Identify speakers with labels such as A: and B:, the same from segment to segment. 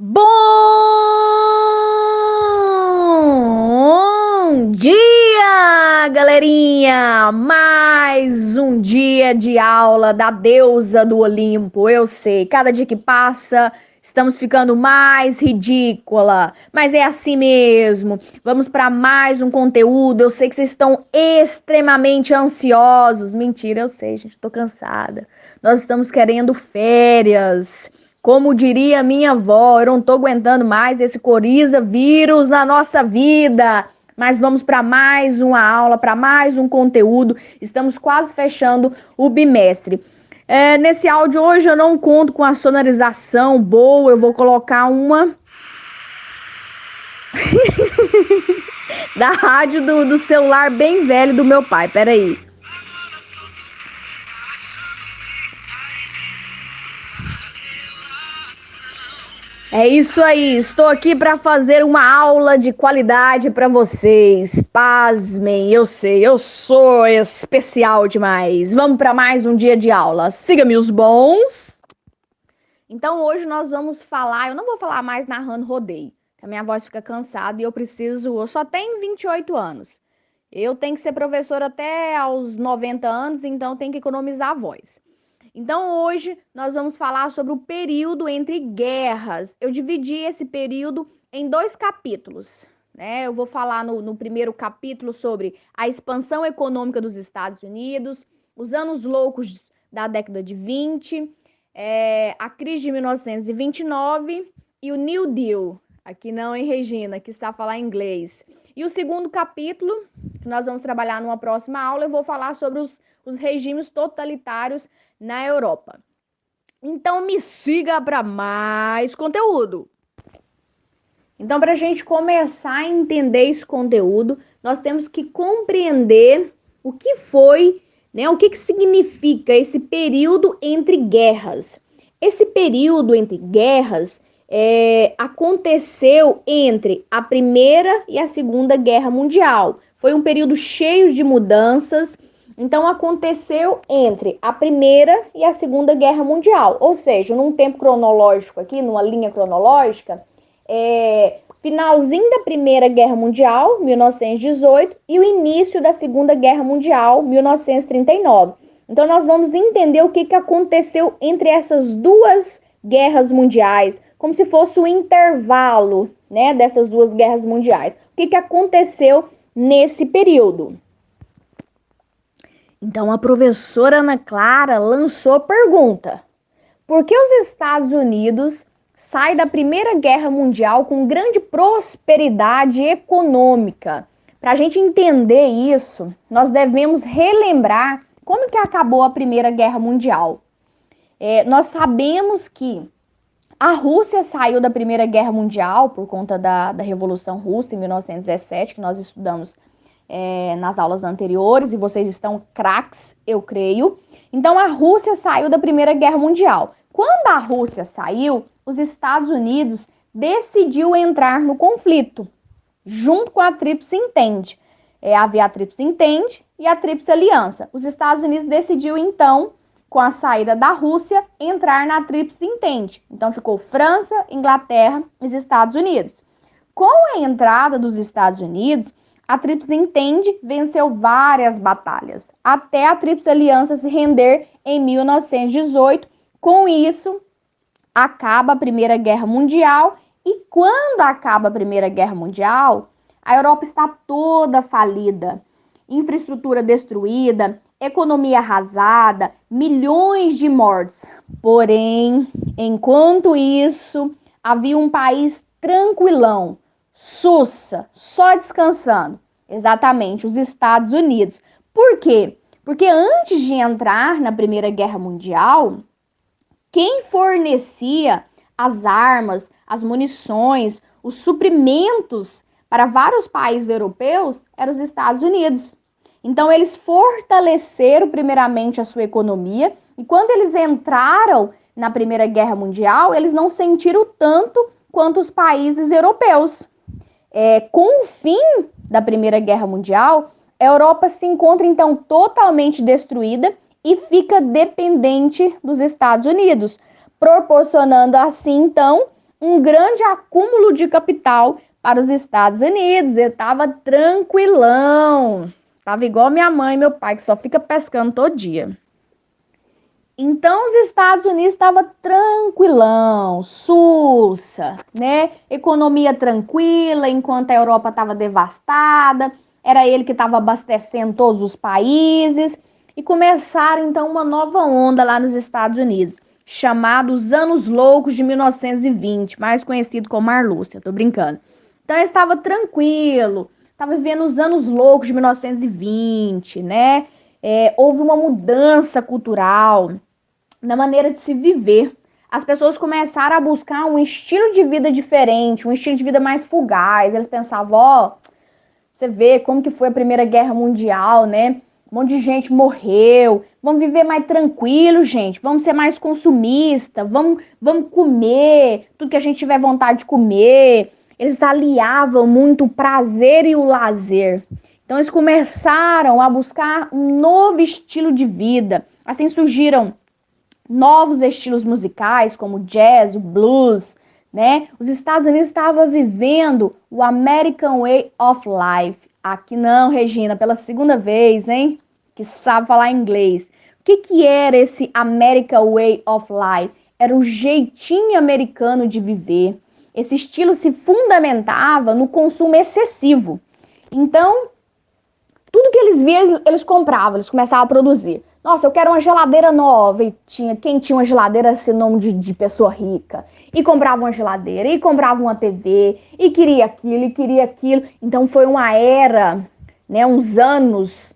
A: Bom dia, galerinha! Mais um dia de aula da deusa do Olimpo. Eu sei, cada dia que passa, estamos ficando mais ridícula, mas é assim mesmo. Vamos para mais um conteúdo. Eu sei que vocês estão extremamente ansiosos. Mentira, eu sei, gente, estou cansada. Nós estamos querendo férias. Como diria minha avó, eu não tô aguentando mais esse coronavírus na nossa vida. Mas vamos para mais uma aula, para mais um conteúdo. Estamos quase fechando o bimestre. Nesse áudio hoje eu não conto com a sonorização boa, eu vou colocar uma da rádio do celular bem velho do meu pai. Peraí. É isso aí, estou aqui para fazer uma aula de qualidade para vocês. Pasmem, eu sei, eu sou especial demais. Vamos para mais um dia de aula. Siga-me os bons. Então hoje nós vamos falar, eu não vou falar mais narrando rodeio, que a minha voz fica cansada e eu só tenho 28 anos. Eu tenho que ser professora até aos 90 anos, então tenho que economizar a voz. Então, hoje nós vamos falar sobre o período entre guerras. Eu dividi esse período em 2 capítulos, né? Eu vou falar no primeiro capítulo sobre a expansão econômica dos Estados Unidos, os anos loucos da década de 20, a crise de 1929 e o New Deal. Aqui não, hein, Regina, que está a falar inglês. E o segundo capítulo, que nós vamos trabalhar numa próxima aula, eu vou falar sobre os regimes totalitários na Europa. Então me siga para mais conteúdo. Então, para a gente começar a entender esse conteúdo, nós temos que compreender o que foi, né, o que significa esse período entre guerras. Esse período entre guerras aconteceu entre a Primeira e a Segunda Guerra Mundial. Foi um período cheio de mudanças. Então, aconteceu entre a Primeira e a Segunda Guerra Mundial. Ou seja, num tempo cronológico aqui, numa linha cronológica, finalzinho da Primeira Guerra Mundial, 1918, e o início da Segunda Guerra Mundial, 1939. Então, nós vamos entender o que aconteceu entre essas duas guerras mundiais, como se fosse o intervalo, né, dessas duas guerras mundiais. O que aconteceu nesse período? Então, a professora Ana Clara lançou a pergunta: por que os Estados Unidos saem da Primeira Guerra Mundial com grande prosperidade econômica? Para a gente entender isso, nós devemos relembrar como que acabou a Primeira Guerra Mundial. Nós sabemos que a Rússia saiu da Primeira Guerra Mundial por conta da Revolução Russa em 1917, que nós estudamos nas aulas anteriores, e vocês estão craques, eu creio. Então, a Rússia saiu da Primeira Guerra Mundial. Quando a Rússia saiu, os Estados Unidos decidiu entrar no conflito, junto com a Tríplice Entente. Havia a Tríplice Entente e a Tríplice Aliança. Os Estados Unidos decidiu, então, com a saída da Rússia, entrar na Tríplice Entente. Então, ficou França, Inglaterra e os Estados Unidos. Com a entrada dos Estados Unidos, a Tríplice Entente venceu várias batalhas, até a Tríplice Aliança se render em 1918. Com isso, acaba a Primeira Guerra Mundial. E quando acaba a Primeira Guerra Mundial, a Europa está toda falida. Infraestrutura destruída, economia arrasada, milhões de mortes. Porém, enquanto isso, havia um país tranquilão, sussa, só descansando. Exatamente, os Estados Unidos. Por quê? Porque antes de entrar na Primeira Guerra Mundial, quem fornecia as armas, as munições, os suprimentos para vários países europeus eram os Estados Unidos. Então, eles fortaleceram primeiramente a sua economia, e quando eles entraram na Primeira Guerra Mundial, eles não sentiram tanto quanto os países europeus. Com o fim da Primeira Guerra Mundial, a Europa se encontra, então, totalmente destruída e fica dependente dos Estados Unidos, proporcionando, assim, então, um grande acúmulo de capital para os Estados Unidos. Ele estava tranquilão. Estava igual minha mãe e meu pai, que só fica pescando todo dia. Então, os Estados Unidos estavam tranquilão, sussa, né? Economia tranquila, enquanto a Europa estava devastada. Era ele que estava abastecendo todos os países. E começaram, então, uma nova onda lá nos Estados Unidos, chamada os Anos Loucos de 1920, mais conhecido como Marlúcia, tô brincando. Então, ele estava tranquilo, estava vivendo os Anos Loucos de 1920, né? Houve uma mudança cultural na maneira de se viver. As pessoas começaram a buscar um estilo de vida diferente, um estilo de vida mais fugaz. Eles pensavam, ó, você vê como que foi a Primeira Guerra Mundial, né? Um monte de gente morreu. Vamos viver mais tranquilo, gente. Vamos ser mais consumista. Vamos comer tudo que a gente tiver vontade de comer. Eles aliavam muito o prazer e o lazer. Então, eles começaram a buscar um novo estilo de vida. Assim surgiram novos estilos musicais, como o jazz, o blues, né? Os Estados Unidos estavam vivendo o American Way of Life. Aqui não, Regina, pela segunda vez, hein? Que sabe falar inglês. O que era esse American Way of Life? Era o jeitinho americano de viver. Esse estilo se fundamentava no consumo excessivo. Então, tudo que eles viam, eles compravam, eles começavam a produzir. Nossa, eu quero uma geladeira nova. E quem tinha uma geladeira esse nome de pessoa rica. E comprava uma geladeira, e comprava uma TV, e queria aquilo, e queria aquilo. Então foi uma era, né, uns anos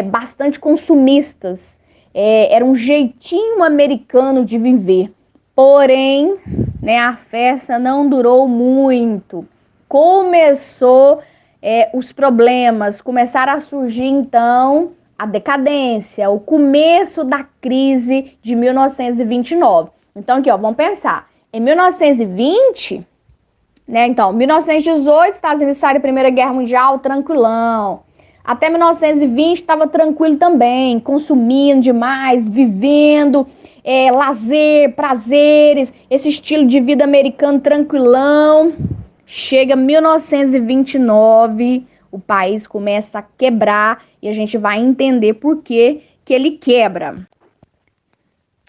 A: bastante consumistas. Era um jeitinho americano de viver. Porém, né, a festa não durou muito. Começou os problemas, começaram a surgir então a decadência, o começo da crise de 1929. Então aqui, ó, vamos pensar. Em 1920, né, então, 1918, Estados Unidos sai da Primeira Guerra Mundial, tranquilão. Até 1920 estava tranquilo também, consumindo demais, vivendo, lazer, prazeres, esse estilo de vida americano tranquilão. Chega 1929, o país começa a quebrar e a gente vai entender por que ele quebra.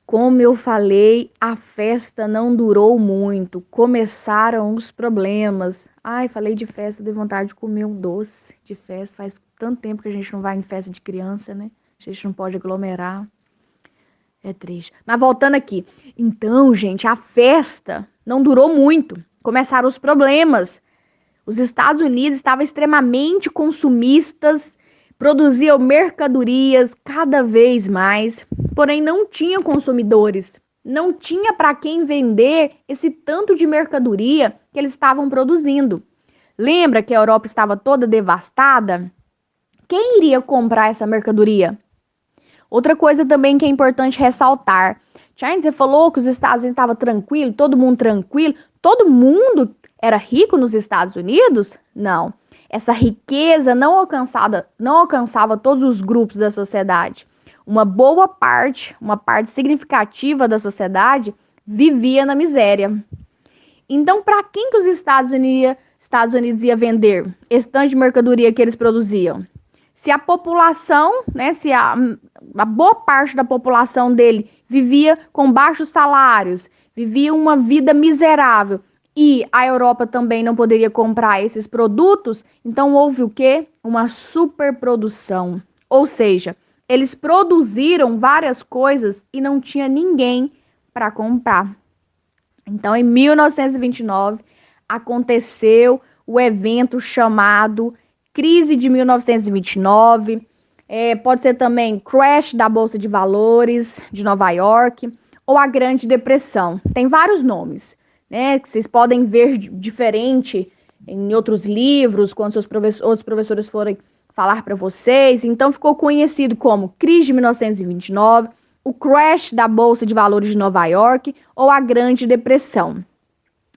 A: Como eu falei, a festa não durou muito, começaram os problemas. Ai, falei de festa, dei vontade de comer um doce de festa. Faz tanto tempo que a gente não vai em festa de criança, né? A gente não pode aglomerar. É triste. Mas voltando aqui. Então, gente, a festa não durou muito. Começaram os problemas. Os Estados Unidos estavam extremamente consumistas, produziam mercadorias cada vez mais, porém não tinham consumidores. Não tinha para quem vender esse tanto de mercadoria que eles estavam produzindo. Lembra que a Europa estava toda devastada? Quem iria comprar essa mercadoria? Outra coisa também que é importante ressaltar. Charles, você falou que os Estados Unidos estavam tranquilo, todo mundo tranquilo. Todo mundo era rico nos Estados Unidos? Não. Essa riqueza não alcançava todos os grupos da sociedade. Uma parte significativa da sociedade vivia na miséria. Então, para quem que os Estados Unidos ia vender esse tanto de mercadoria que eles produziam? Se a população, né, se a boa parte da população dele vivia com baixos salários, vivia uma vida miserável, e a Europa também não poderia comprar esses produtos, então houve o quê? Uma superprodução. Ou seja, eles produziram várias coisas e não tinha ninguém para comprar. Então, em 1929, aconteceu o evento chamado Crise de 1929, pode ser também Crash da Bolsa de Valores de Nova York, ou a Grande Depressão. Tem vários nomes, né, que vocês podem ver diferente em outros livros, quando outros professores forem falar para vocês. Então, ficou conhecido como Crise de 1929, o Crash da Bolsa de Valores de Nova York, ou a Grande Depressão.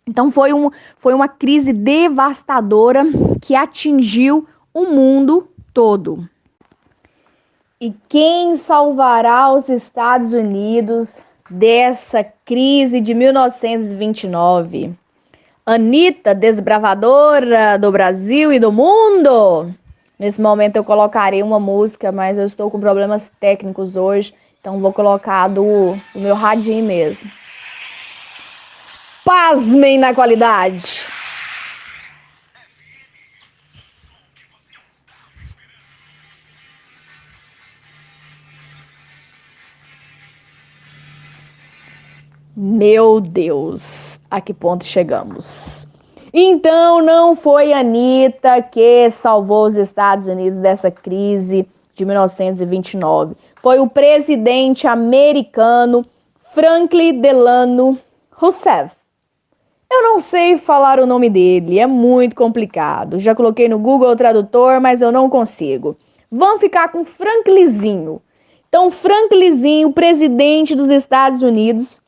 A: Então, foi uma crise devastadora que atingiu o mundo todo. E quem salvará os Estados Unidos dessa crise de 1929? Anitta, desbravadora do Brasil e do mundo? Nesse momento eu colocarei uma música, mas eu estou com problemas técnicos hoje, então vou colocar do meu radinho mesmo. Pasmem na qualidade! Meu Deus, a que ponto chegamos? Então, não foi a Anitta que salvou os Estados Unidos dessa crise de 1929. Foi o presidente americano Franklin Delano Roosevelt. Eu não sei falar o nome dele, é muito complicado. Já coloquei no Google Tradutor, mas eu não consigo. Vamos ficar com Franklinzinho. Então, Franklinzinho, presidente dos Estados Unidos,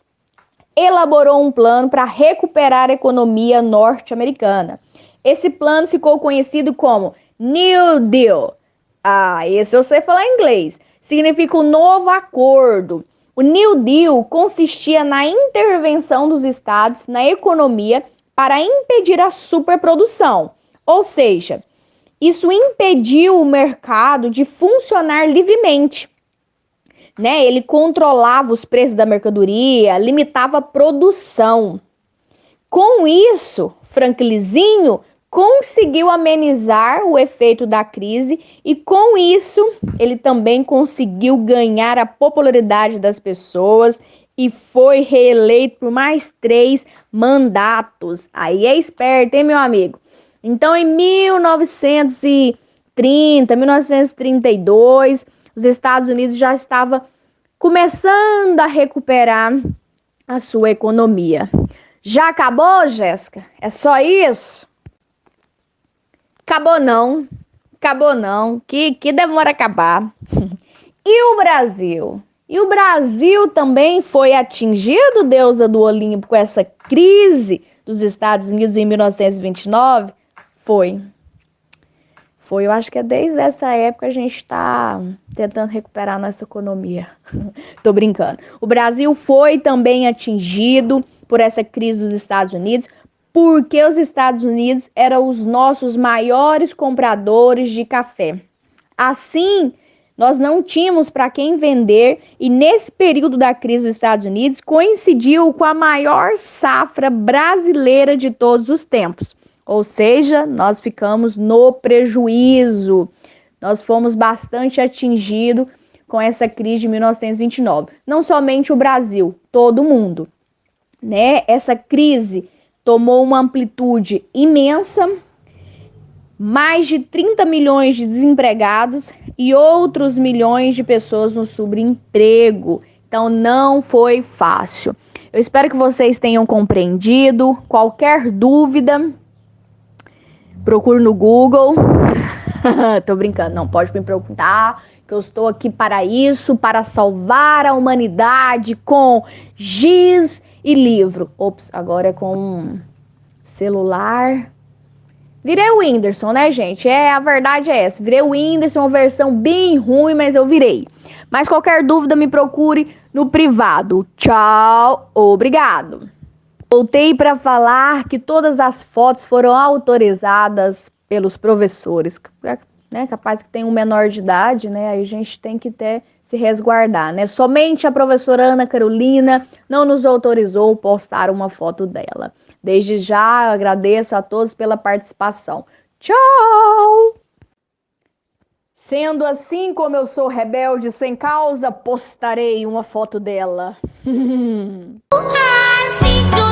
A: elaborou um plano para recuperar a economia norte-americana. Esse plano ficou conhecido como New Deal. Esse eu sei falar em inglês. Significa o novo acordo. O New Deal consistia na intervenção dos estados na economia para impedir a superprodução. Ou seja, isso impediu o mercado de funcionar livremente. Ele controlava os preços da mercadoria, limitava a produção. Com isso, Franklinzinho conseguiu amenizar o efeito da crise e, com isso, ele também conseguiu ganhar a popularidade das pessoas e foi reeleito por mais 3 mandatos. Aí é esperto, hein, meu amigo? Então, em 1930, 1932... os Estados Unidos já estavam começando a recuperar a sua economia. Já acabou, Jéssica? É só isso? Acabou não. Acabou não. Que demora a acabar. E o Brasil? E o Brasil também foi atingido, deusa do Olimpo, com essa crise dos Estados Unidos em 1929? Foi, eu acho que desde essa época a gente está tentando recuperar a nossa economia. Tô brincando. O Brasil foi também atingido por essa crise dos Estados Unidos, porque os Estados Unidos eram os nossos maiores compradores de café. Assim, nós não tínhamos para quem vender e nesse período da crise dos Estados Unidos coincidiu com a maior safra brasileira de todos os tempos. Ou seja, nós ficamos no prejuízo. Nós fomos bastante atingidos com essa crise de 1929. Não somente o Brasil, todo mundo. Essa crise tomou uma amplitude imensa, mais de 30 milhões de desempregados e outros milhões de pessoas no subemprego. Então, não foi fácil. Eu espero que vocês tenham compreendido. Qualquer dúvida, procure no Google. Tô brincando, não pode me perguntar, que eu estou aqui para isso, para salvar a humanidade com giz e livro. Ops, agora é com celular. Virei o Whindersson, né, gente? A verdade é essa. Virei o Whindersson, uma versão bem ruim, mas eu virei. Mas qualquer dúvida, me procure no privado. Tchau, obrigado. Voltei para falar que todas as fotos foram autorizadas pelos professores, capaz que tem um menor de idade, aí a gente tem que se resguardar, Somente a professora Ana Carolina não nos autorizou postar uma foto dela. Desde já, eu agradeço a todos pela participação. Tchau! Sendo assim, como eu sou rebelde sem causa, postarei uma foto dela.
B: Sinto